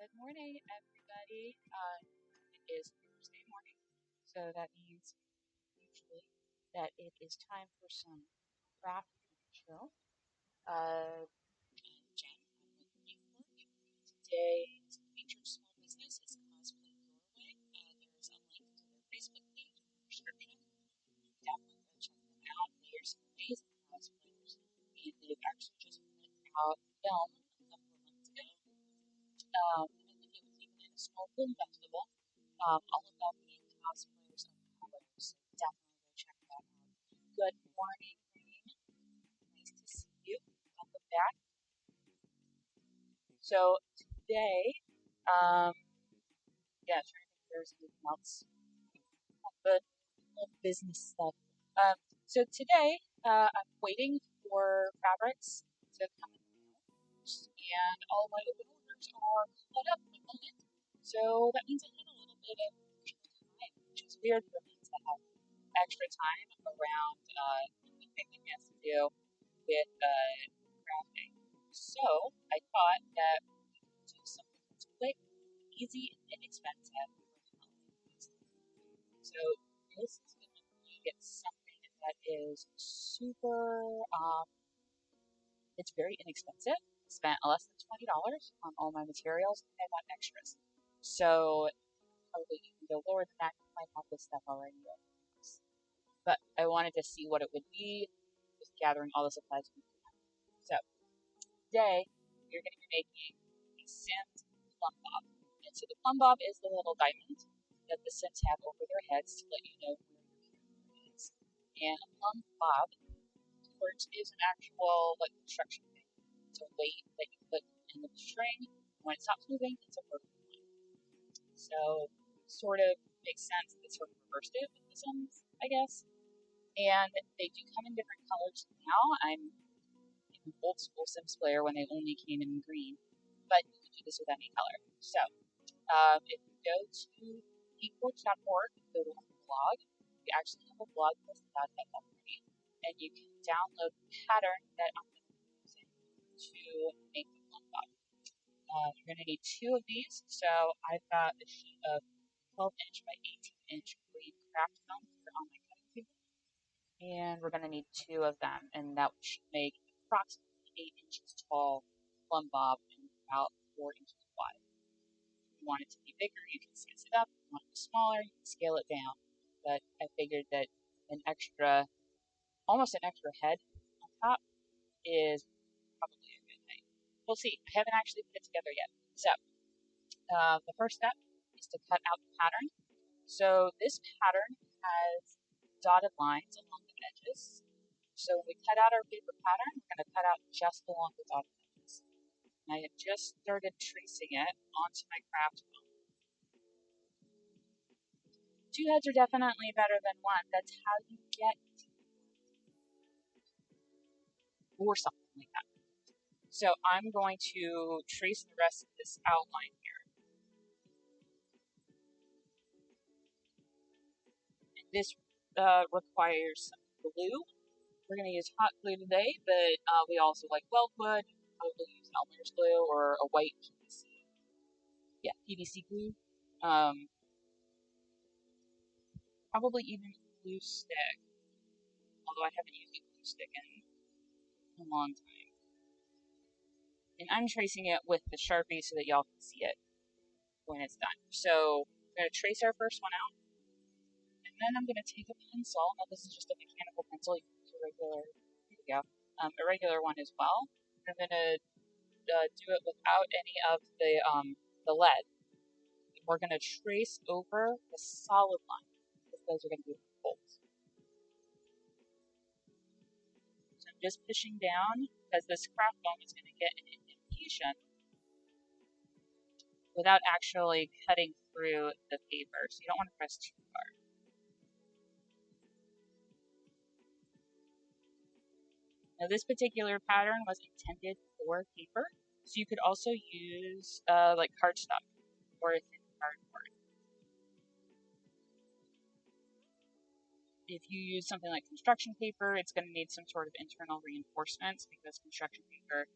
Good morning, everybody. It is Thursday morning, so that means usually that it is time for some craft show. I'm Jen. I'm with Blakework. Today's featured small business is Cosplay Doorway. There's a link to their Facebook page in the description. Definitely go check them out. They are some amazing cosplayers, and they've actually just put out a film a couple of months ago. And I think it was even in a small film festival, all about being cosplayers of color. So definitely go check that out. Good morning, Rain. Nice to see you. Welcome back. So today, trying to think if there's anything else. But business stuff. So today, I'm waiting for fabrics to come in the mail, and all my open orders are caught up at the moment. So that means I had a little bit of extra time, which is weird for me to have extra time around anything that has to do with crafting. So I thought that we could do something that's quick, easy, and inexpensive for the holidays. So this is going to be something that is super, it's very inexpensive. I spent less than $20 on all my materials, and I got extras. So probably you can go lower than that. You might have this stuff already. But I wanted to see what it would be, just gathering all the supplies we can. So today we're going to be making a Sims plumb bob. And so the plumb bob is the little diamond that the Sims have over their heads to let you know where your camera is. And a plumb bob, of course, is an actual construction thing. It's a weight that you put in the string. When it stops moving, it's a vertical line. So sort of makes sense that it's sort of reversed it with the Sims, I guess. And they do come in different colors now. I'm an old school Sims player when they only came in green, but you can do this with any color. So if you go to geekworks.org, go to our blog, we actually have a blog post about that already, and you can download the pattern that I'm going to be using to make the plumb bob. You're going to need two of these. So I've got a sheet of 12-inch by 18-inch green craft foam here on my cutting table, and we're going to need two of them, and that should make approximately 8 inches tall plumb bob and about 4 inches wide. If you want it to be bigger, you can size it up. If you want it smaller, you can scale it down. But I figured that almost an extra head on top is probably a good thing. We'll see. I haven't actually put it together yet. So the first step is to cut out the pattern. So this pattern has dotted lines along the edges. So when we cut out our paper pattern, we're going to cut out just along the dotted edges. And I had just started tracing it onto my craft foam. Two heads are definitely better than one. That's how you get or something like that. So I'm going to trace the rest of this outline here. And this requires some glue. We're going to use hot glue today, but we also like Weldwood. You can probably use Elmer's glue or a white PVC. Yeah, PVC glue. Probably even glue stick. Although I haven't used a glue stick in a long time. And I'm tracing it with the Sharpie so that y'all can see it when it's done. So I'm going to trace our first one out. And then I'm going to take a pencil. Now this is just a mechanical pencil. You can use a regular, here we go, a regular one as well. I'm going to do it without any of the lead. And we're going to trace over the solid line, because those are going to be the holes. So I'm just pushing down, because this craft foam is going to get an indentation without actually cutting through the paper. So you don't want to press too hard. Now this particular pattern was intended for paper, so you could also use like cardstock or a thin cardboard. If you use something like construction paper, it's going to need some sort of internal reinforcements because construction paper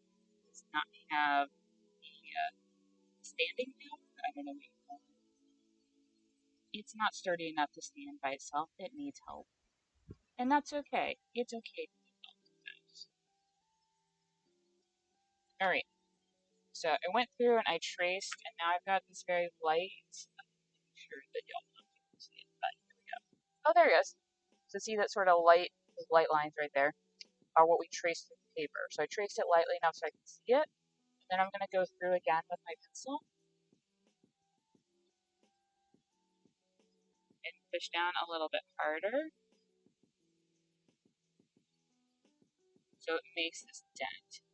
does not have the standing power. I don't know what you call it. It's not sturdy enough to stand by itself. It needs help. And that's okay. It's okay to need help sometimes. Alright, so I went through and I traced, and now I've got this very light. I'm sure that y'all not able to see it, but here we go. Oh, there it goes. So see that sort of light, those light lines right there are what we traced through the paper. So I traced it lightly enough so I can see it. And then I'm going to go through again with my pencil and push down a little bit harder so it makes this dent.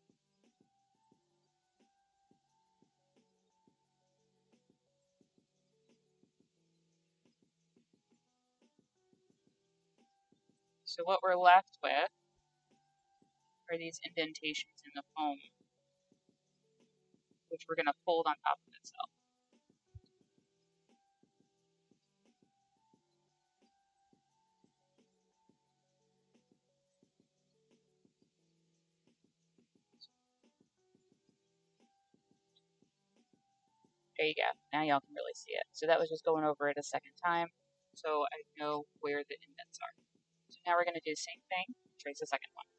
So what we're left with are these indentations in the foam, which we're going to fold on top of itself. There you go. Now y'all can really see it. So that was just going over it a second time, so I know where the indents are. So now we're going to do the same thing, trace the second one.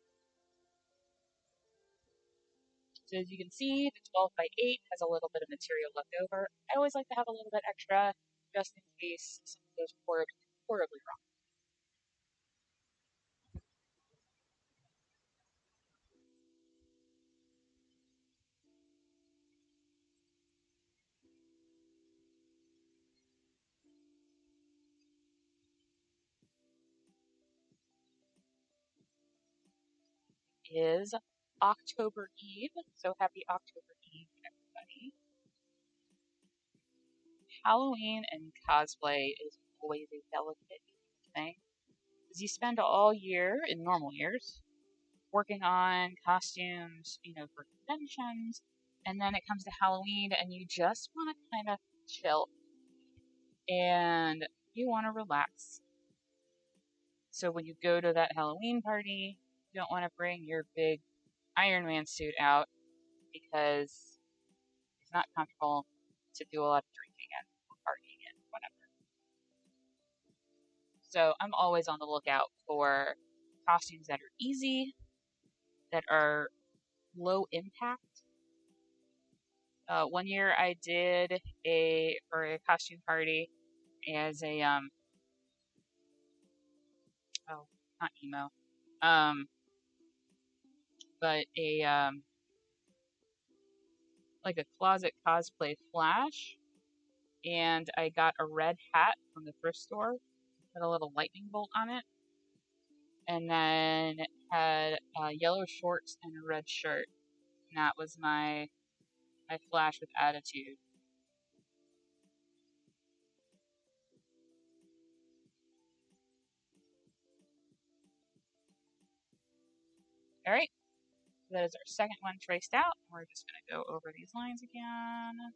So as you can see, the 12 by 8 has a little bit of material left over. I always like to have a little bit extra, just in case something goes horribly wrong. Is October Eve, so happy October Eve, everybody. Halloween and cosplay is always a delicate thing, because you spend all year, in normal years, working on costumes, for conventions, and then it comes to Halloween and you just want to kind of chill and you want to relax. So when you go to that Halloween party, you don't want to bring your big Iron Man suit out because it's not comfortable to do a lot of drinking and partying and whatever. So I'm always on the lookout for costumes that are easy, that are low impact. One year I did for a costume party as a oh, not emo, um but a like a closet cosplay Flash, and I got a red hat from the thrift store, put a little lightning bolt on it, and then had yellow shorts and a red shirt. And that was my Flash with attitude. All right, so that is our second one traced out. We're just going to go over these lines again.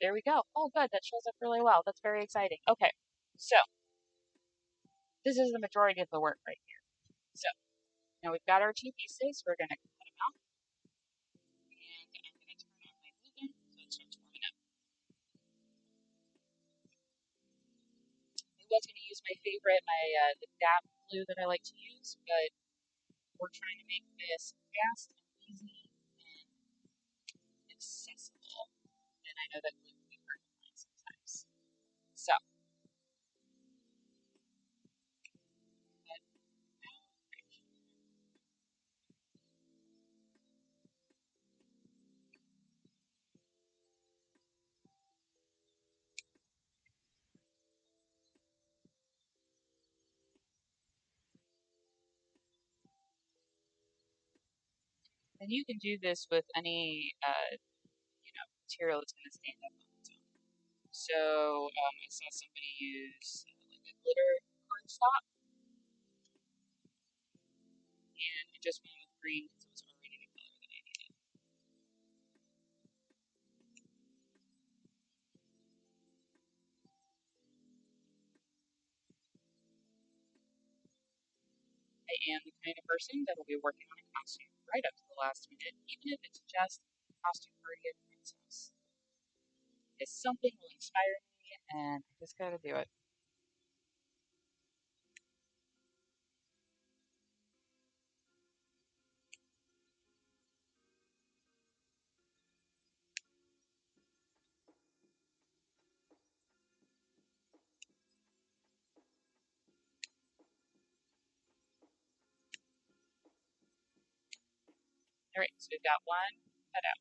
There we go. Oh, good. That shows up really well. That's very exciting. Okay, so this is the majority of the work right here. So now we've got our two pieces. We're going to cut them out, and I'm going to turn on my Lugen so it starts warming up. I was going to use my favorite, the DAP glue that I like to use, but we're trying to make this fast and easy and accessible. And I know that glue can be hard to find sometimes. So, And you can do this with any material that's going to stand up on its own. So I saw somebody use like a glitter cardstock, and I just went with green because it was already the color that I needed. I am the kind of person that will be working on a costume right up to the last minute, even if it's just a costume party at a friend's house. If something will inspire me, and I just gotta do it. All right, so we've got one cut out.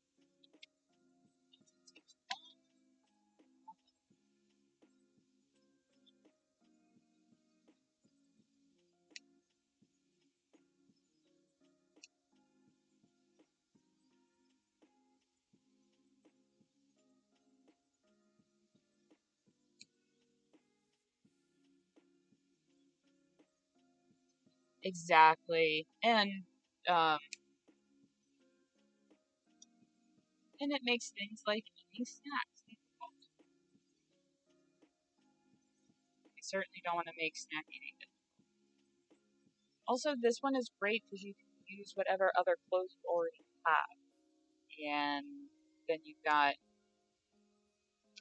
Exactly, um, and it makes things like eating snacks difficult. You certainly don't want to make snack eating difficult. Also, this one is great because you can use whatever other clothes you already have, and then you've got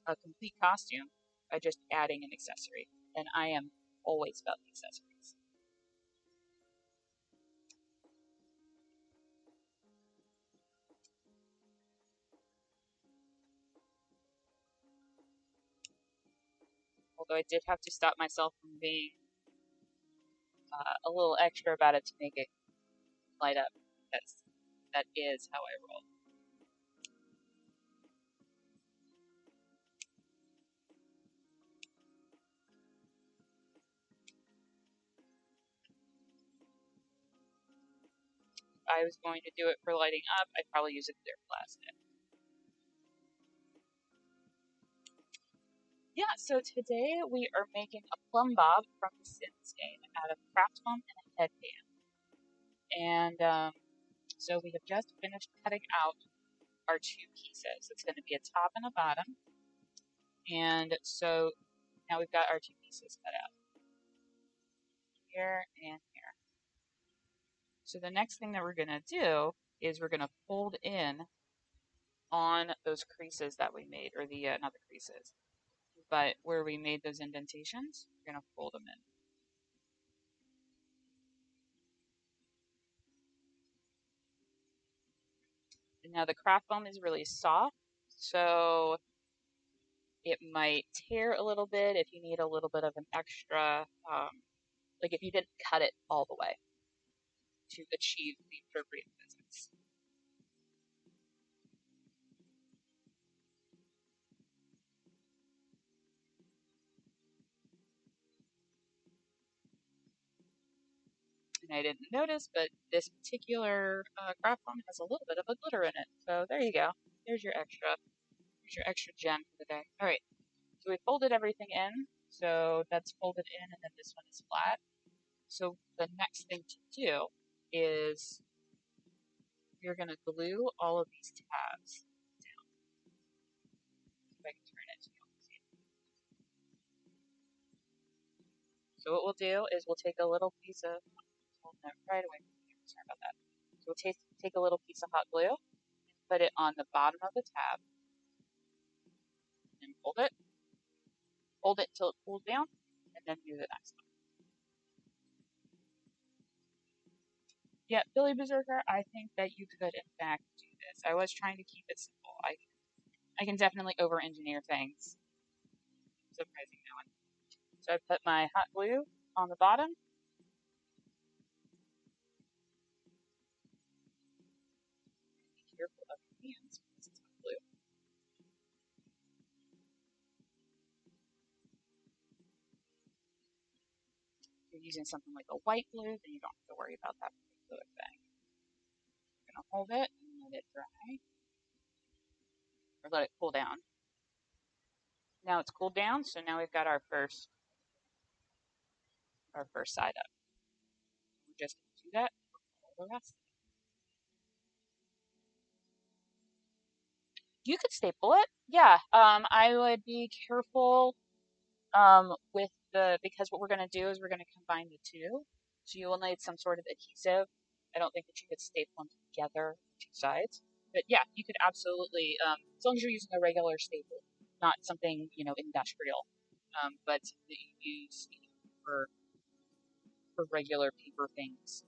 a complete costume by just adding an accessory. And I am always about the accessories. Although I did have to stop myself from being a little extra about it to make it light up, because that is how I roll. If I was going to do it for lighting up, I'd probably use a clear plastic. Yeah, so today we are making a plumb bob from the Sims game out of craft foam and a headband. And so we have just finished cutting out our two pieces. It's going to be a top and a bottom. And so now we've got our two pieces cut out, here and here. So the next thing that we're going to do is we're going to fold in on those creases that we made, or the, not the creases, but where we made those indentations, we're going to fold them in. And now the craft foam is really soft, so it might tear a little bit if you need a little bit of an extra, like if you didn't cut it all the way to achieve the appropriate physics. And I didn't notice, but this particular craft foam has a little bit of a glitter in it. So there you go. There's your extra. Here's your extra gem for the day. All right. So we folded everything in. So that's folded in, and then this one is flat. So the next thing to do is you're going to glue all of these tabs down. If I can turn it so you can see it. So what we'll do is we'll take a little piece of, oh, no, right away. Sorry about that. So we'll take a little piece of hot glue, put it on the bottom of the tab, and hold it until it cools down, and then do the next one. Yeah, Billy Berserker, I think that you could in fact do this. I was trying to keep it simple. I can definitely over engineer things. Surprising no one. So I put my hot glue on the bottom. Be careful of your hands because it's hot glue. If you're using something like a white glue, then you don't have to worry about that particular thing. You're going to of it and let it dry, or let it cool down. Now it's cooled down, so now we've got our first side up. We're just going to do that for all the rest. You could staple it, yeah. I would be careful with because what we're going to do is we're going to combine the two, so you will need some sort of adhesive. I don't think that you could staple them together, two sides, but yeah, you could absolutely, as long as you're using a regular staple, not something industrial, but that you use for regular paper things.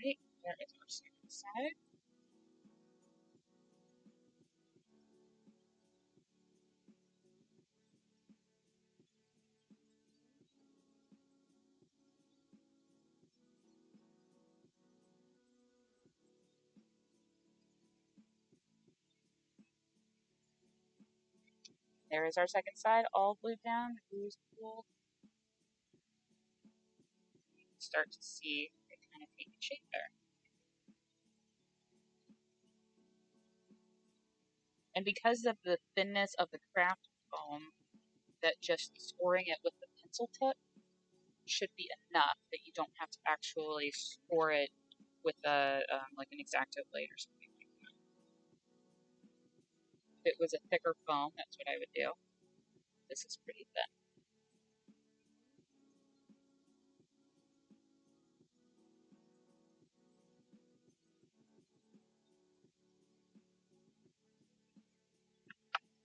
Right, there is our second side. There is our second side, all glued down. The glue is cool. You can start to see it kind of taking shape there. And because of the thinness of the craft foam, that just scoring it with the pencil tip should be enough that you don't have to actually score it with a like an X-Acto blade or something like that. If it was a thicker foam, that's what I would do. This is pretty thin.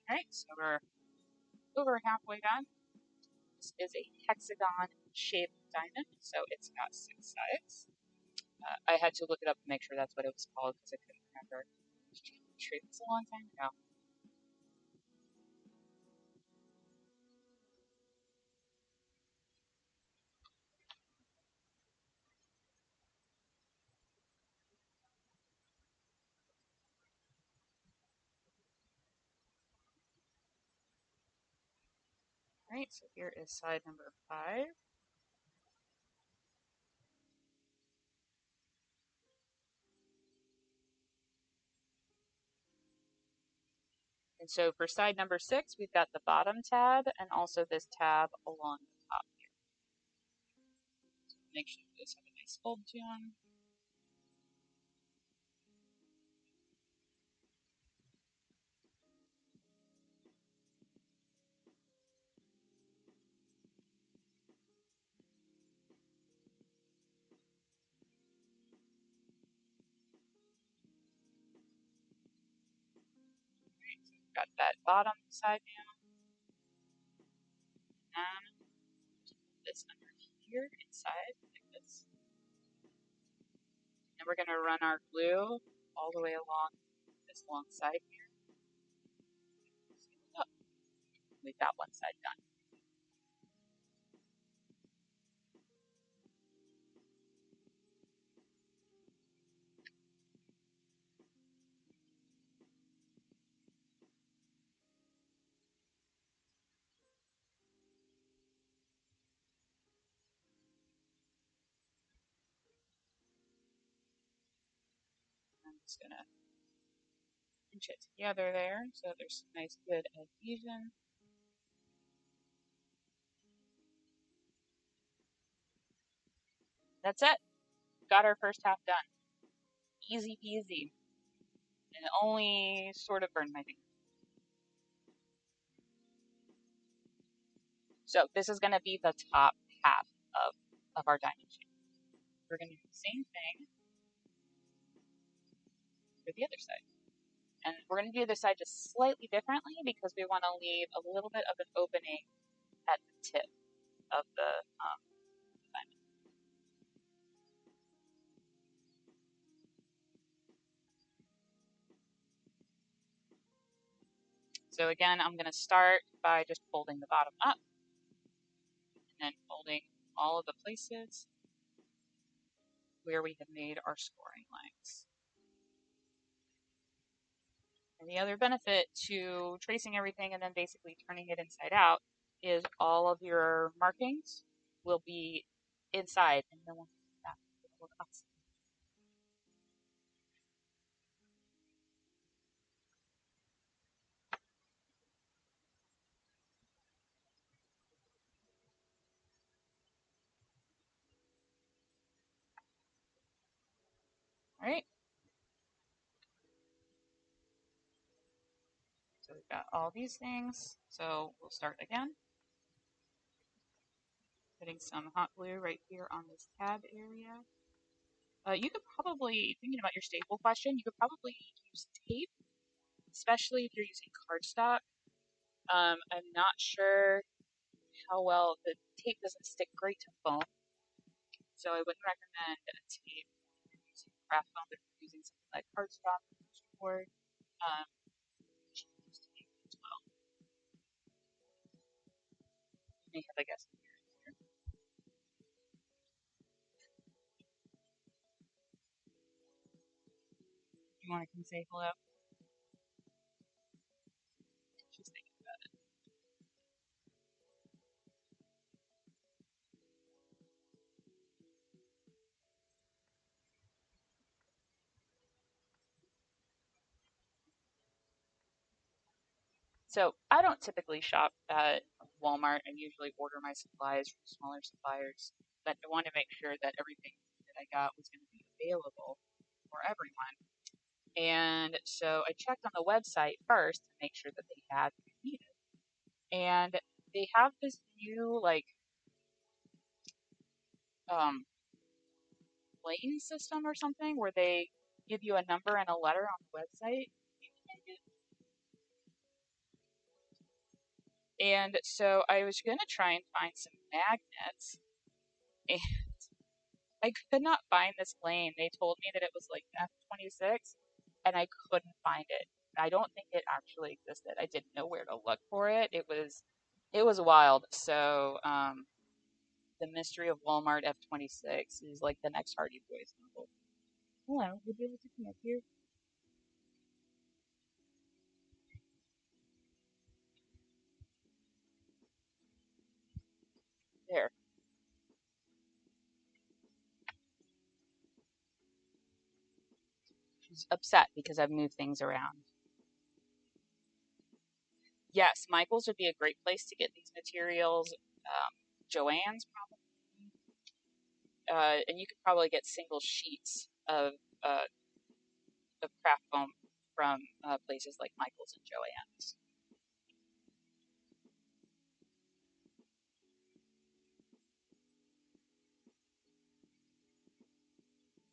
Alright, so we're over halfway done. This is a hexagon shaped diamond, so it's got 6 sides. I had to look it up to make sure that's what it was called because I couldn't remember. True, it's a long time ago. Alright, so here is side number 5. And so for side number 6, we've got the bottom tab and also this tab along the top here. So make sure those have a nice fold to them. Alright, so we've got that bottom side now. And this under here inside, like this. And we're going to run our glue all the way along this long side here. Oh, we've got one side done. I'm just going to pinch it together there so there's some nice good adhesion. That's it. Got our first half done. Easy peasy. And it only sort of burned my finger. So this is going to be the top half of our diamond shape. We're going to do the same thing for the other side. And we're going to do this side just slightly differently because we want to leave a little bit of an opening at the tip of the diamond. So again, I'm going to start by just folding the bottom up and then folding all of the places where we have made our scoring lines. And the other benefit to tracing everything and then basically turning it inside out is all of your markings will be inside and no one can see that. All right. So we've got all these things. So we'll start again. Putting some hot glue right here on this tab area. You could probably, thinking about your staple question, you could probably use tape, especially if you're using cardstock. I'm not sure how well the tape doesn't stick great to foam, so I wouldn't recommend a tape if you're using craft foam, but if you're using something like cardstock or you should use tape as well. You may have a guess here. You want to come say hello? She's thinking about it. So I don't typically shop at Walmart. I usually order my supplies from smaller suppliers, but I want to make sure that everything that I got was going to be available for everyone. And so I checked on the website first to make sure that they had what I needed. And they have this new um lane system or something where they give you a number and a letter on the website. And so I was gonna try and find some magnets, and I could not find this lane. They told me that it was like F26, and I couldn't find it. I don't think it actually existed. I didn't know where to look for it. It was wild. So the Mystery of Walmart F26 is like the next Hardy Boys novel. Hello, would you like to come up here? There. She's upset because I've moved things around. Yes, Michael's would be a great place to get these materials. Joann's probably, and you could probably get single sheets uh, of craft foam from places like Michael's and Joann's.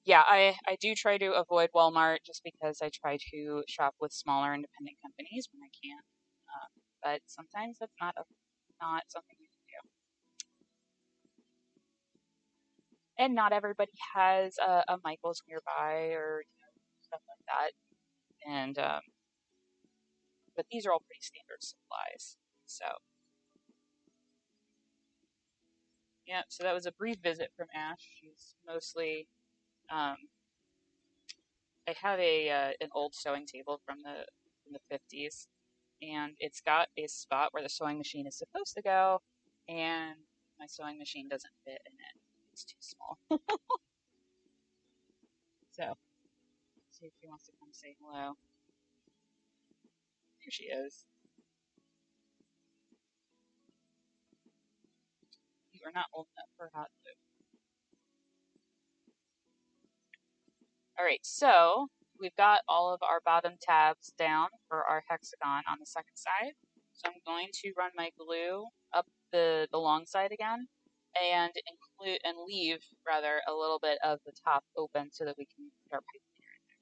Yeah, I do try to avoid Walmart just because I try to shop with smaller independent companies when I can. But sometimes that's not something you can do. And not everybody has a Michael's nearby or stuff like that. And but these are all pretty standard supplies. So yeah, so that was a brief visit from Ash. She's mostly um, I have a an old sewing table from the 50s, and it's got a spot where the sewing machine is supposed to go, and my sewing machine doesn't fit in it. It's too small. So see if she wants to come say hello. Here she is. You are not old enough for hot glue. All right, so we've got all of our bottom tabs down for our hexagon on the second side. So I'm going to run my glue up the long side again and include and leave rather a little bit of the top open so that we can put our pipe cleaner in there.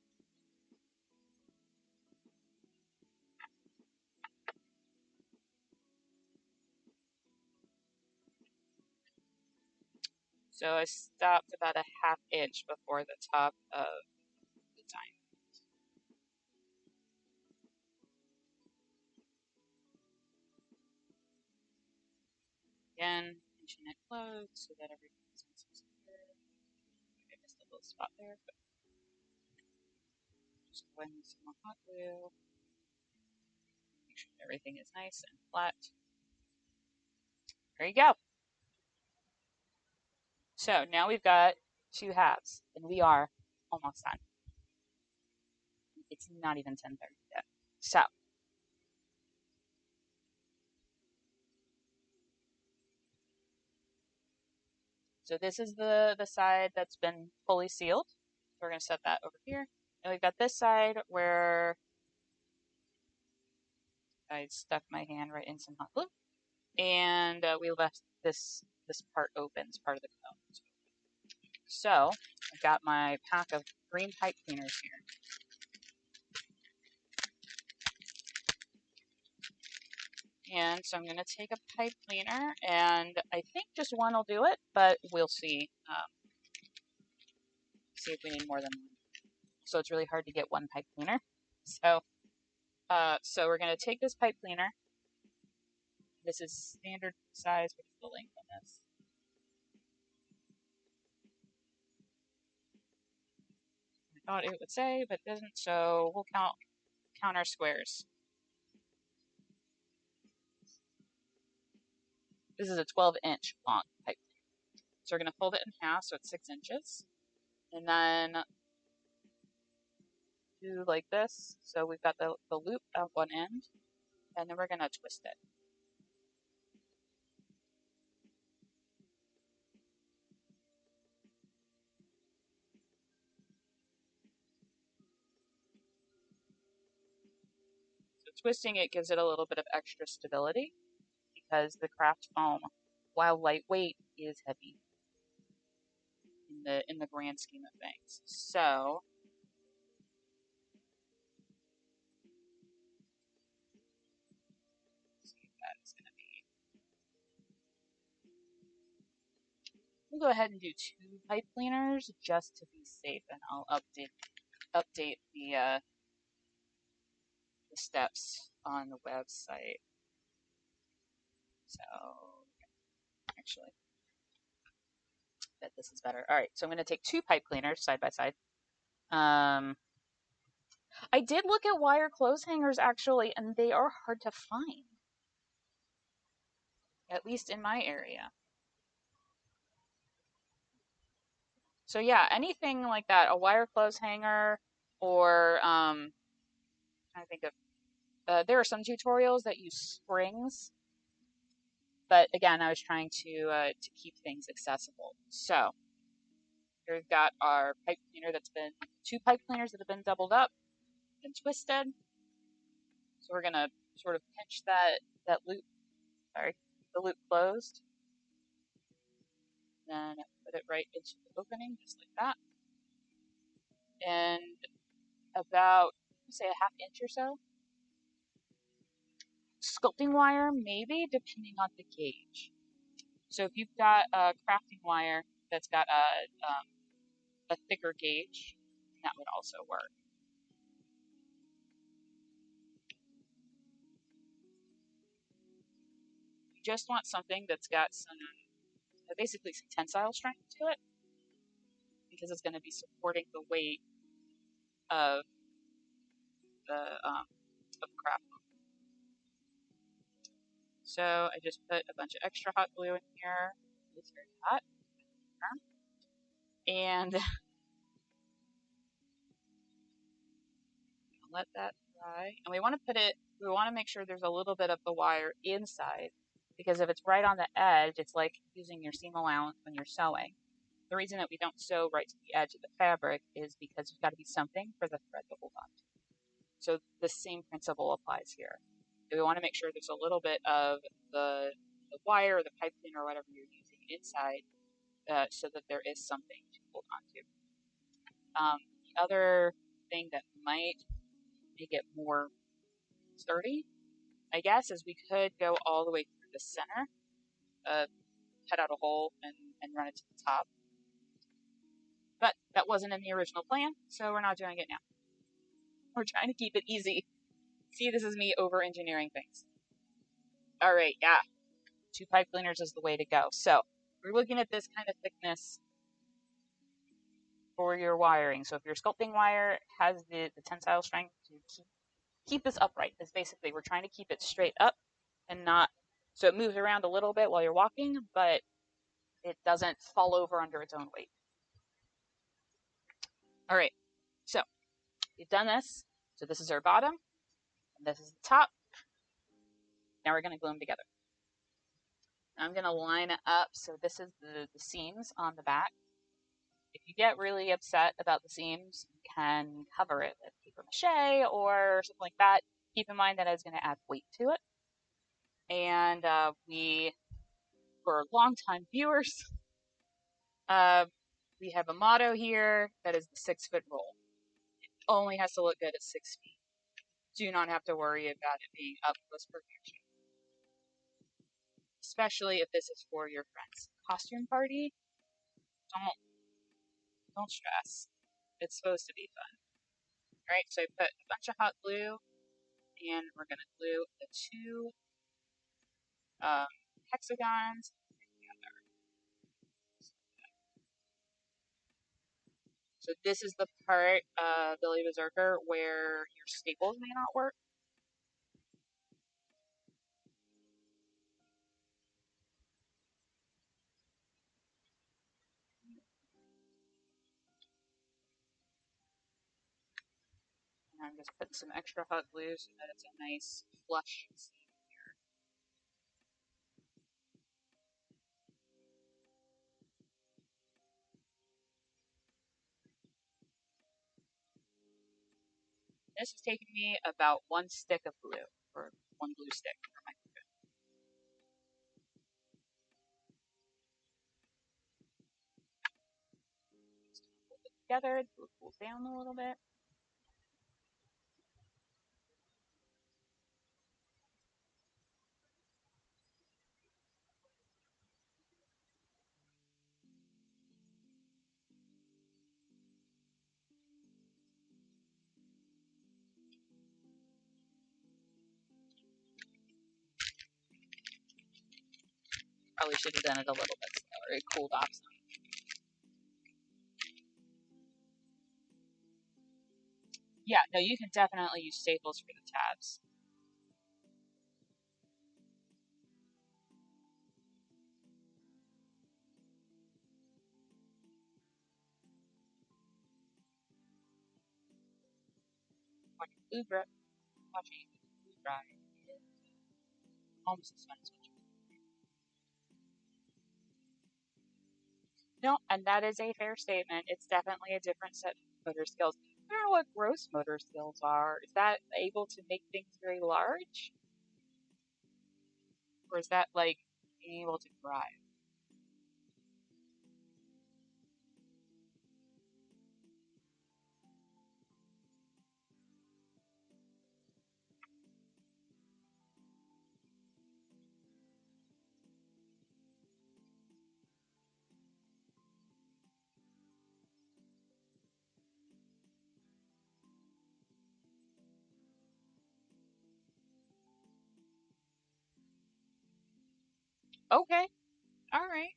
So I stopped about a half inch before the top of the diamond. Again, pinching it closed so that everything is nice and secure. I missed a little little spot there, but just go in with some more hot glue. Make sure everything is nice and flat. There you go. So now we've got 2 halves, and we are almost done. It's not even 10:30 yet. So this is the side that's been fully sealed. So we're going to set that over here. And we've got this side where I stuck my hand right in some hot glue. And we left this part open as part of the cone. So I've got my pack of green pipe cleaners here. And so I'm going to take a pipe cleaner, and I think just one will do it, but we'll see. See if we need more than one. So it's really hard to get one pipe cleaner. So we're going to take this pipe cleaner. This is standard size, which is the length on this. I thought it would say, but it doesn't, so we'll count our squares. This is a 12-inch long pipe cleaner. So we're going to fold it in half, so it's 6 inches. And then do like this. So we've got the loop at one end, and then we're going to twist it. So twisting it gives it a little bit of extra stability because the craft foam, while lightweight, is heavy in the grand scheme of things. So we'll go ahead and do 2 pipe cleaners just to be safe, and I'll update the steps on the website. So actually, I bet this is better. All right, so I'm going to take 2 pipe cleaners side by side. I did look at wire clothes hangers actually, and they are hard to find, at least in my area. So yeah, anything like that, a wire clothes hanger, or I think of there are some tutorials that use springs, but again, I was trying to keep things accessible. So here we've got our pipe cleaner that's been 2 pipe cleaners that have been doubled up and twisted. So we're gonna sort of pinch that loop, the loop closed, then put it right into the opening, just like that. And about, say, a ½ inch or so. Sculpting wire, maybe, depending on the gauge. So if you've got a crafting wire that's got a thicker gauge, that would also work. You just want something that's got some, basically some tensile strength to it, because it's going to be supporting the weight of the craft. So I just put a bunch of extra hot glue in here. It's very hot. And let that dry. And we want to make sure there's a little bit of the wire inside, because if it's right on the edge, it's like using your seam allowance when you're sewing. The reason that we don't sew right to the edge of the fabric is because there's got to be something for the thread to hold on to. So the same principle applies here. We want to make sure there's a little bit of the wire or the pipe cleaner or whatever you're using inside, so that there is something to hold on to. The other thing that might make it more sturdy, I guess, is we could go all the way through the center, cut out a hole and run it to the top. But that wasn't in the original plan, so we're not doing it now. We're trying to keep it easy. See, this is me over-engineering things. All right, yeah. 2 pipe cleaners is the way to go. So we're looking at this kind of thickness for your wiring. So if your sculpting wire has the tensile strength to keep this upright, is basically we're trying to keep it straight up and not, so it moves around a little bit while you're walking, but it doesn't fall over under its own weight. All right, so we've done this. So this is our bottom, and this is the top. Now we're going to glue them together. I'm going to line it up. So this is the seams on the back. If you get really upset about the seams, you can cover it with paper mache or something like that. Keep in mind that is going to add weight to it. And for long-time viewers, we have a motto here that is the 6-foot rule. It only has to look good at 6 feet. Do not have to worry about it being up close perfection. Especially if this is for your friend's costume party. Don't stress. It's supposed to be fun. Alright, so I put a bunch of hot glue, and we're going to glue the two hexagons together. So this is the part, Billy Berserker, where your staples may not work. And I'm just putting some extra hot glue so that it's a nice flush seam here. This is taking me about one stick of glue, or one glue stick for my glue. Just hold it together, glue cools down a little bit. Probably should have done it a little bit slower. It cooled off some. Yeah, no, you can definitely use staples for the tabs. Watching glue dry is almost as fun as watching. No, and that is a fair statement. It's definitely a different set of motor skills. I don't know what gross motor skills are. Is that able to make things very large? Or is that like being able to drive? Okay, alright.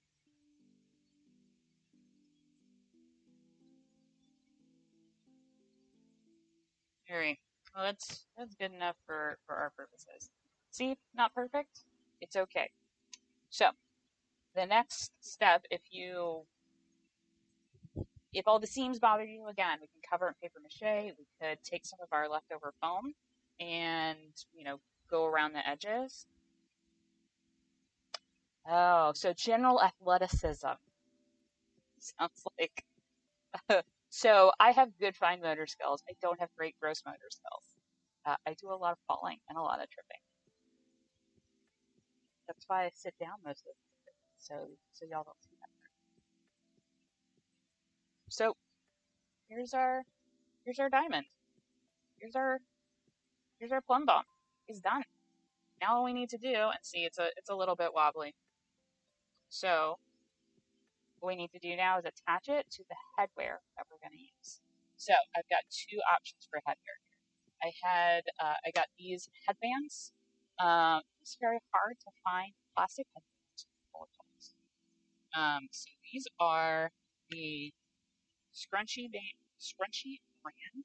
Alright. Well, that's good enough for our purposes. See, not perfect? It's okay. So, the next step, if all the seams bother you, again, we can cover it in paper mache. We could take some of our leftover foam and, go around the edges. Oh, so general athleticism. Sounds like. So I have good fine motor skills. I don't have great gross motor skills. I do a lot of falling and a lot of tripping. That's why I sit down most of the time, so y'all don't see that. So here's our diamond. Here's our here's our plumb bomb. It's done. Now all we need to do, and see, it's a little bit wobbly. So what we need to do now is attach it to the headwear that we're going to use. So I've got two options for headwear. I got these headbands. It's very hard to find plastic headbands. So these are the scrunchy brand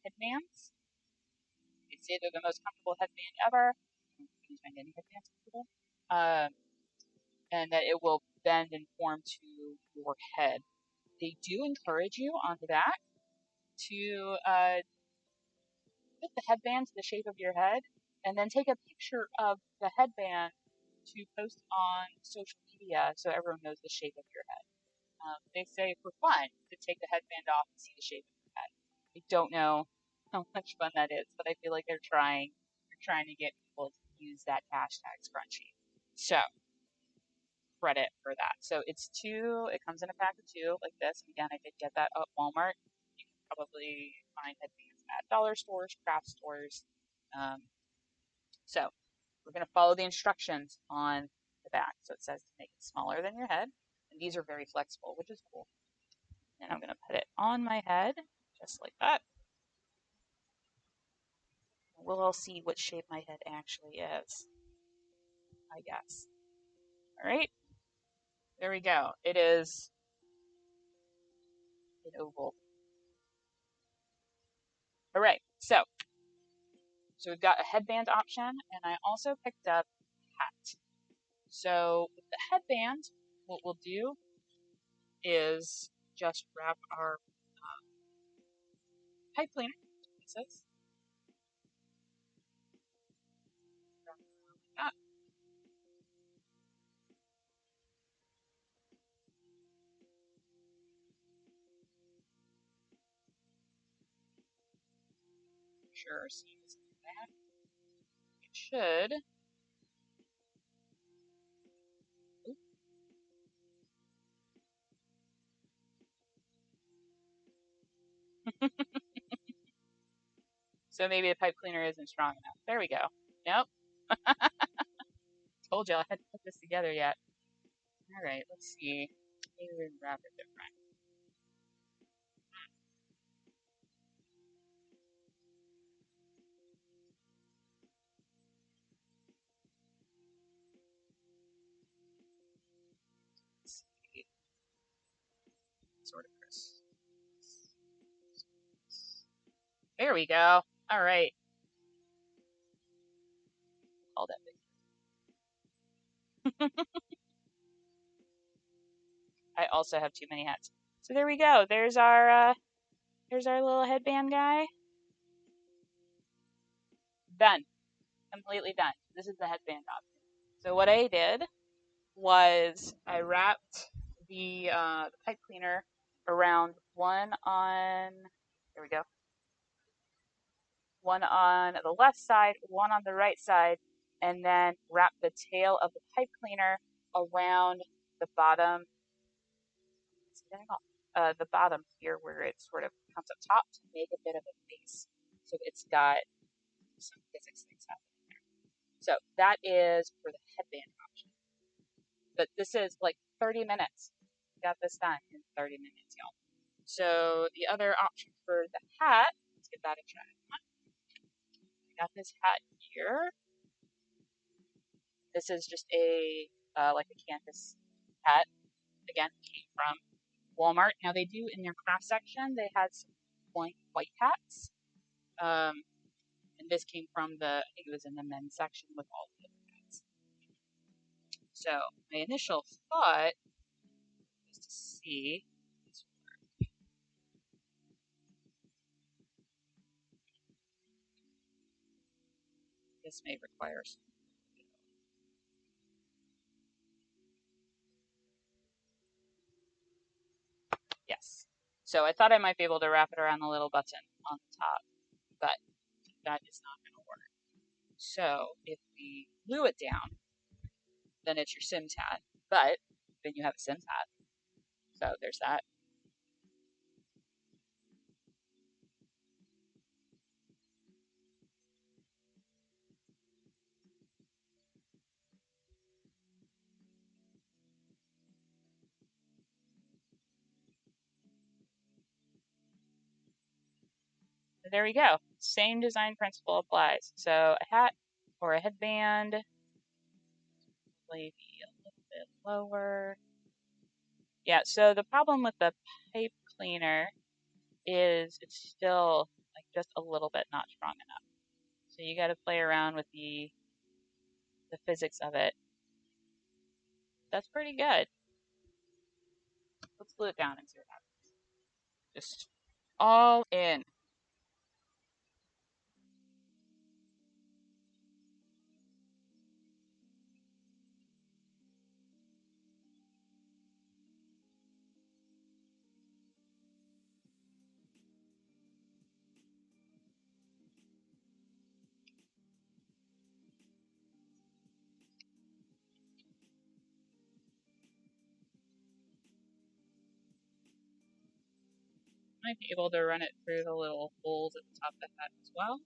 headbands. They say they're the most comfortable headband ever. I don't find any headbands comfortable. And that it will bend and form to your head. They do encourage you on the back to fit the headband to the shape of your head, and then take a picture of the headband to post on social media so everyone knows the shape of your head. They say for fun to take the headband off and see the shape of your head. I don't know how much fun that is, but I feel like they're trying. They're trying to get people to use that hashtag scrunchy. So credit for that. So it's two. It comes in a pack of two like this. And again, I did get that at Walmart. You can probably find headbands at dollar stores, craft stores. So we're going to follow the instructions on the back. So it says to make it smaller than your head. And these are very flexible, which is cool. And I'm going to put it on my head, just like that. We'll all see what shape my head actually is, I guess. All right. There we go. It is an oval. All right. So we've got a headband option, and I also picked up a hat. So with the headband, what we'll do is just wrap our pipe cleaner pieces. Wrap it around like that. Sure, see this in the back. It should. So maybe the pipe cleaner isn't strong enough. There we go. Nope. Told you I hadn't put this together yet. All right, let's see. Maybe we can wrap it different. Let's see. Sort of crisp. There we go. All right. All that big. I also have too many hats. So there we go. There's our little headband guy. Done. Completely done. This is the headband option. So what I did was I wrapped the pipe cleaner around one on. There we go. One on the left side, one on the right side, and then wrap the tail of the pipe cleaner around the bottom. The bottom here where it sort of comes up top to make a bit of a base. So it's got some physics things happening there. So that is for the headband option. But this is like 30 minutes. Got this done in 30 minutes, y'all. So the other option for the hat, let's give that a try. I got this hat here. This is just a like a canvas hat. Again, came from Walmart. Now they do in their craft section. They had some white hats. And this came from I think it was in the men's section with all the other hats. So my initial thought was to see. This may require some. Yes. So I thought I might be able to wrap it around the little button on the top, but that is not going to work. So if we glue it down, then it's your Sims hat, but then you have a Sims hat. So there's that. There we go. Same design principle applies. So a hat or a headband, maybe a little bit lower. Yeah, so the problem with the pipe cleaner is it's still like just a little bit not strong enough. So you got to play around with the physics of it. That's pretty good. Let's glue it down and see what happens. Just all in. Might be able to run it through the little holes at the top of the hat as well.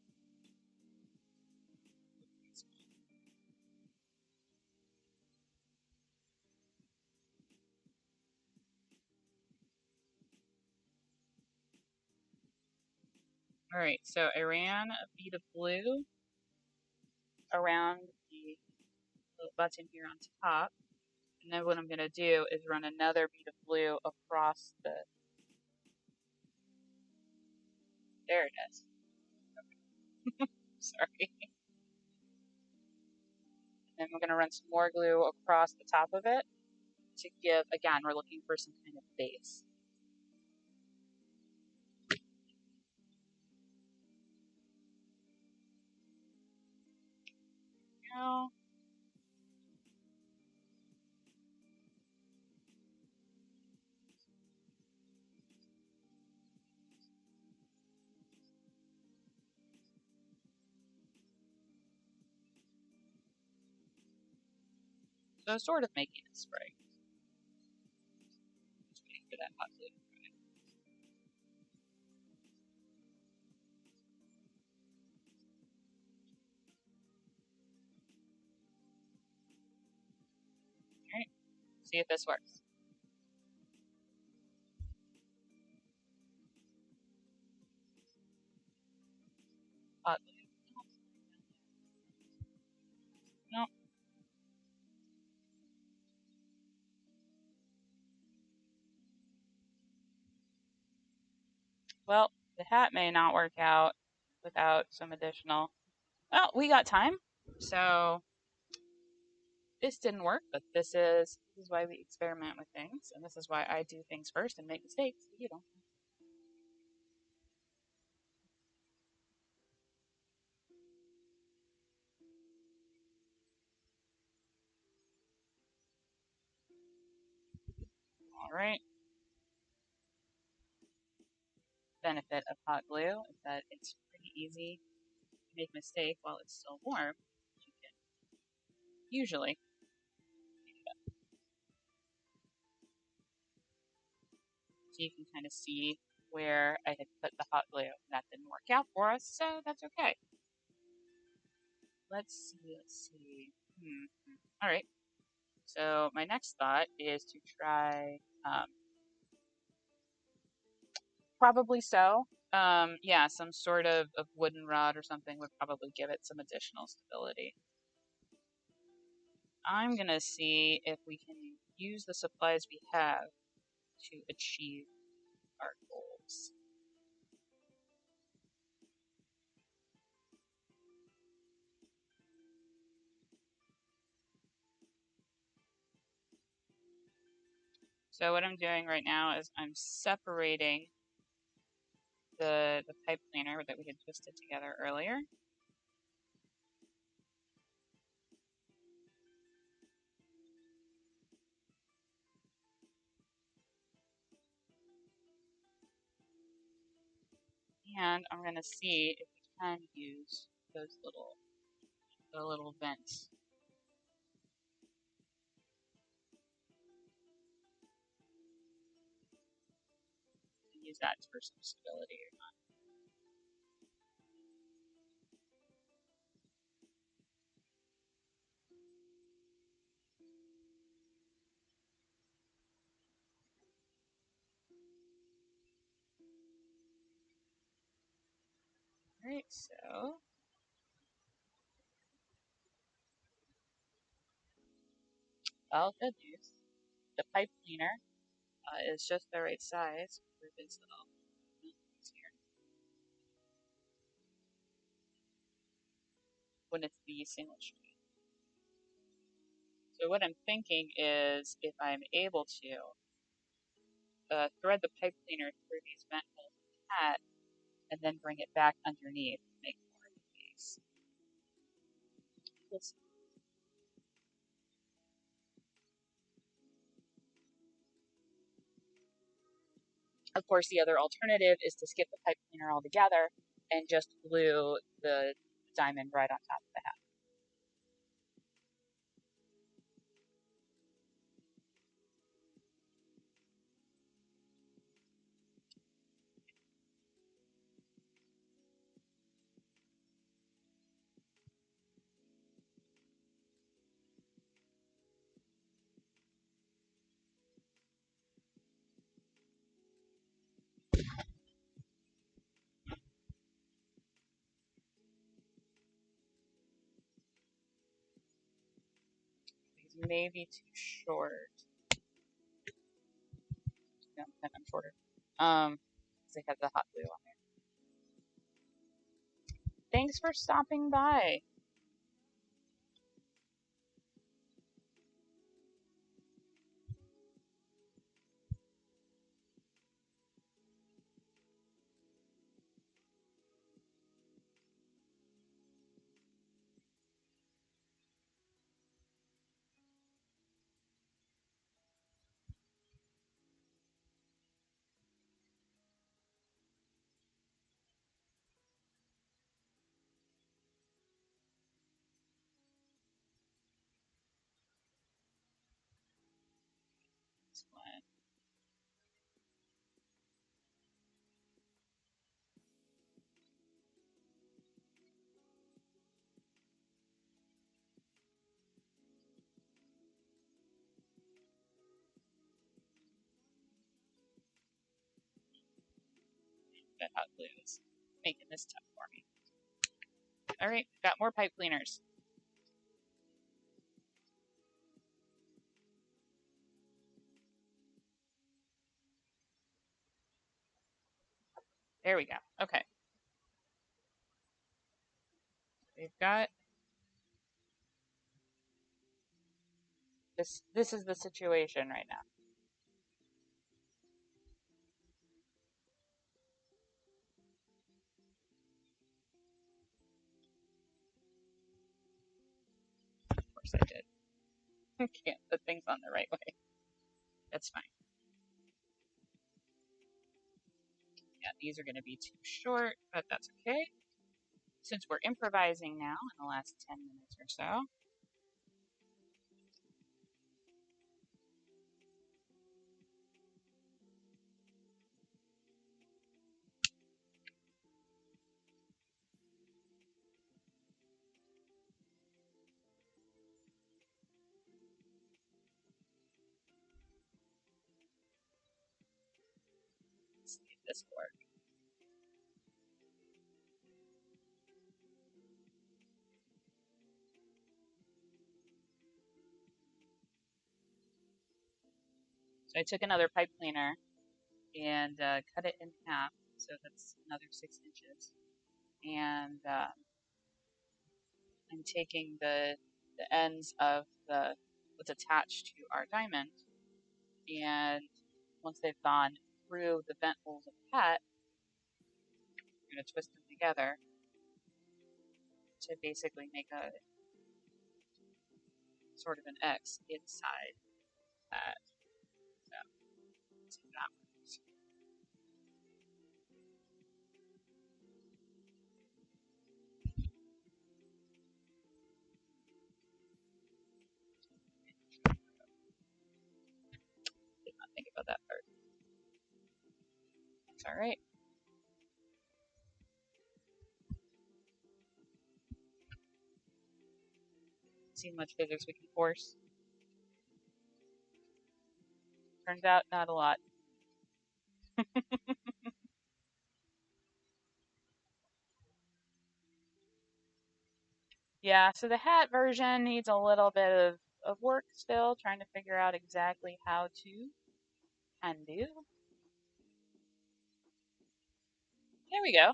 All right, so I ran a bead of glue around the little button here on top. And then what I'm going to do is run another bead of glue across the, there it is. Sorry. And we're going to run some more glue across the top of it to give, again, we're looking for some kind of base. Now, so sort of making a spray. Just waiting for that hot glue. All right, see if this works. Hot glue. No. Well, the hat may not work out without some additional. Well, we got time. So this didn't work, but this is why we experiment with things, and this is why I do things first and make mistakes. You don't. All right. Benefit of hot glue is that it's pretty easy to make a mistake while it's still warm. You can usually, so you can kind of see where I had put the hot glue. That didn't work out for us, so that's okay. Let's see. Let's see. All right. So my next thought is to try. Probably so. Yeah, some sort of wooden rod or something would probably give it some additional stability. I'm gonna see if we can use the supplies we have to achieve our goals. So what I'm doing right now is I'm separating the pipe cleaner that we had twisted together earlier. And I'm gonna see if we can use those little vents. Use that for some stability or not. Alright, so well, good news. The pipe cleaner is just the right size for this little piece here when it's the single stream. So what I'm thinking is if I'm able to thread the pipe cleaner through these vent holes in the hat and then bring it back underneath to make more space. We'll see. Of course, the other alternative is to skip the pipe cleaner altogether and just glue the diamond right on top of the hat. These may be too short. No, I'm shorter. Because I have the hot glue on there. Thanks for stopping by. Excellent. That hot glue is making this tough for me. All right, got more pipe cleaners. There we go. Okay. We've got this. This is the situation right now. Of course I did. Can't put things on the right way. That's fine. Yeah, these are going to be too short, but that's okay. Since we're improvising now in the last 10 minutes or so, let's see if this works. So I took another pipe cleaner and cut it in half. So that's another 6 inches. And I'm taking the ends of what's attached to our diamond, and once they've gone through the vent holes of the hat, I'm going to twist them together to basically make a sort of an X inside that. So, let's see if that works. Did not think about that part. It's all right. See how much physics we can force. Turns out, not a lot. Yeah, so the hat version needs a little bit of work still, trying to figure out exactly how to Undo. There we go.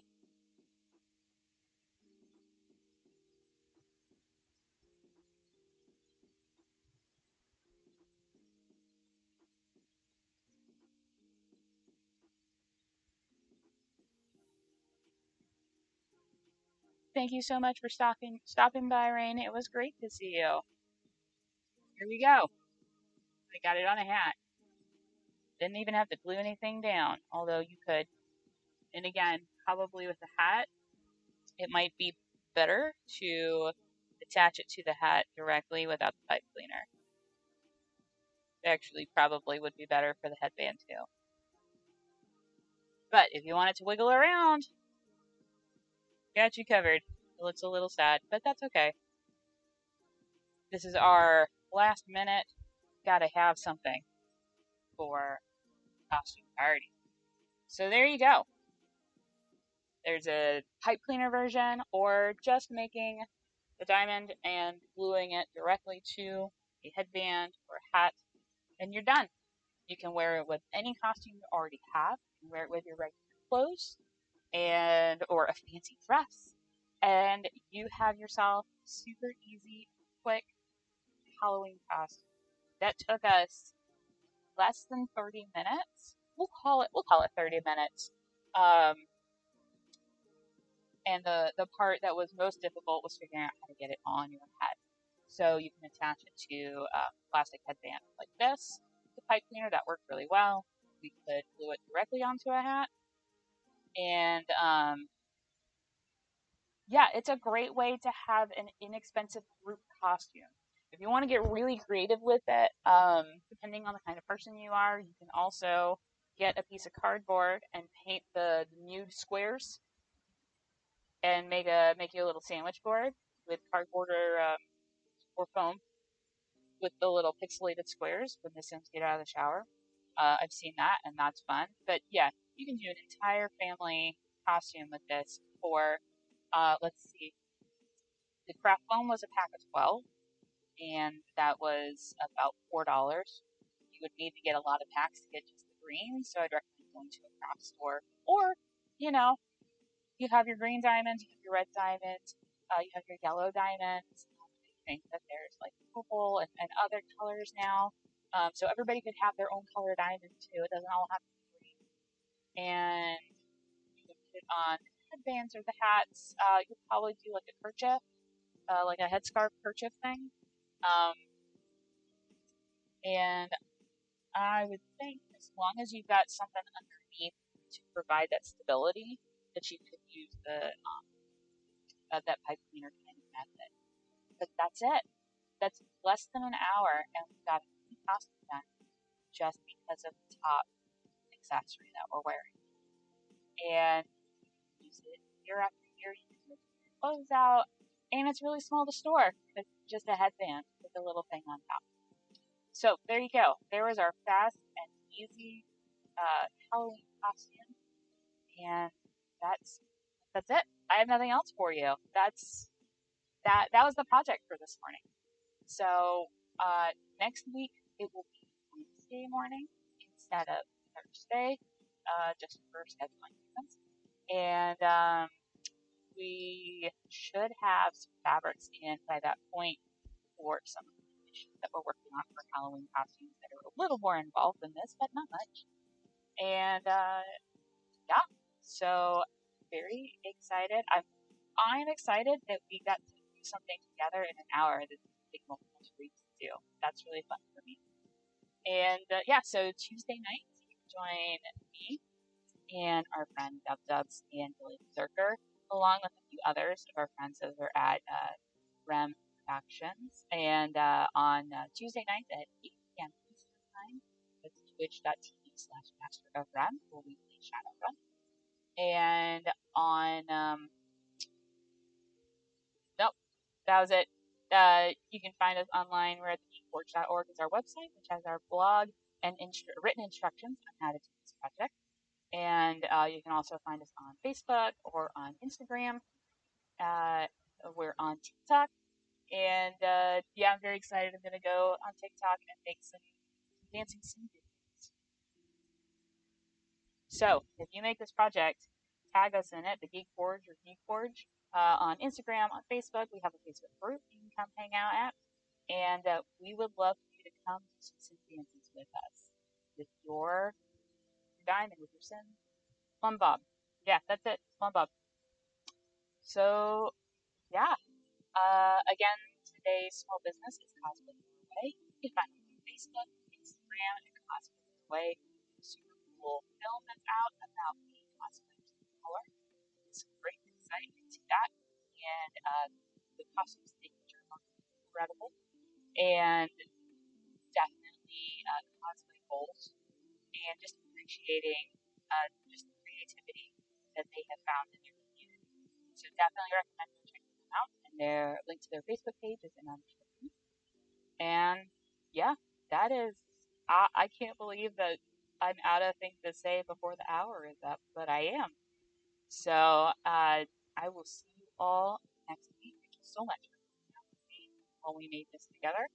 Thank you so much for stopping by, Rain. It was great to see you. Here we go. I got it on a hat. Didn't even have to glue anything down, although you could. And again, probably with the hat, it might be better to attach it to the hat directly without the pipe cleaner. Actually, probably would be better for the headband too. But if you want it to wiggle around, got you covered. It looks a little sad, but that's okay. This is our last minute. Gotta have something for costume party. So there you go. There's a pipe cleaner version, or just making the diamond and gluing it directly to a headband or a hat, and you're done. You can wear it with any costume you already have. You can wear it with your regular clothes and or a fancy dress, and you have yourself super easy, quick Halloween costume that took us less than 30 minutes. We'll call it 30 minutes. Um, and the part that was most difficult was figuring out how to get it on your head. So you can attach it to a plastic headband like this. The pipe cleaner that worked really well. We could glue it directly onto a hat, and yeah, it's a great way to have an inexpensive group costume. If you want to get really creative with it, depending on the kind of person you are, you can also get a piece of cardboard and paint the nude squares and make you a little sandwich board with cardboard or foam with the little pixelated squares when the Sims get out of the shower. I've seen that, and that's fun. But yeah, you can do an entire family costume with this for, let's see, the craft foam was a pack of 12, and that was about $4. You would need to get a lot of packs to get just the green, so I'd recommend going to a craft store. Or, you know, you have your green diamonds, you have your red diamonds, you have your yellow diamonds. I think that there's like purple and other colors now. So everybody could have their own color diamond too. It doesn't all have to be green. And you would put it on the headbands or the hats. You could probably do like a kerchief, like a headscarf kerchief thing. Um, and I would think as long as you've got something underneath to provide that stability, that you could use that pipe cleaner kind of method. But that's it. That's less than an hour, and we've got a complete costume done just because of the top accessory that we're wearing. And you use it year after year. You can move your clothes out, and it's really small to store. It's just a headband with a little thing on top. So there you go. There was our fast and easy Halloween costume, and that's it. I have nothing else for you. That was the project for this morning. So next week it will be Wednesday morning instead of Thursday, just for scheduling reasons. And we should have some fabrics in by that point for some of the missions that we're working on for Halloween costumes that are a little more involved than this, but not much. And yeah, so very excited. I'm excited that we got to do something together in an hour that didn't take multiple weeks to do. That's really fun for me. And yeah, so Tuesday night, you can join me and our friend Dub Dubs and Billy Zerker, along with a few others of our friends that are at REM Productions. And on Tuesday night at 8 p.m. Eastern Time, it's twitch.tv/Master of REM, where we play Shadowrun. And on nope, that was it. You can find us online. We're at thegeekforge.org is our website, which has our blog and written instructions on how to do this project. And you can also find us on Facebook or on Instagram. We're on TikTok. And yeah, I'm very excited. I'm going to go on TikTok and make some dancing scene videos. So if you make this project, tag us in it, the Geek Forge or Geek Forge, on Instagram, on Facebook. We have a Facebook group you can come hang out at. And we would love for you to come do some sin dances with us. With your diamond, with your sin. Plum Bob. Yeah, that's it. Plum Bob. So, yeah. Again, today's small business is Cosplay Norway. You can find us on Facebook, Instagram, and Cosplay Norway. Super cool film that's out about the cosplayers of color. Some great insight into that. And the costumes they feature are incredible. And definitely cosplay goals. And just appreciating just the creativity that they have found in their community. So definitely recommend you checking them out. And their link to their Facebook page is in our description. And yeah, that is. I can't believe that I'm out of things to say before the hour is up, but I am. So I will see you all next week. Thank you so much for coming out with me while we made this together.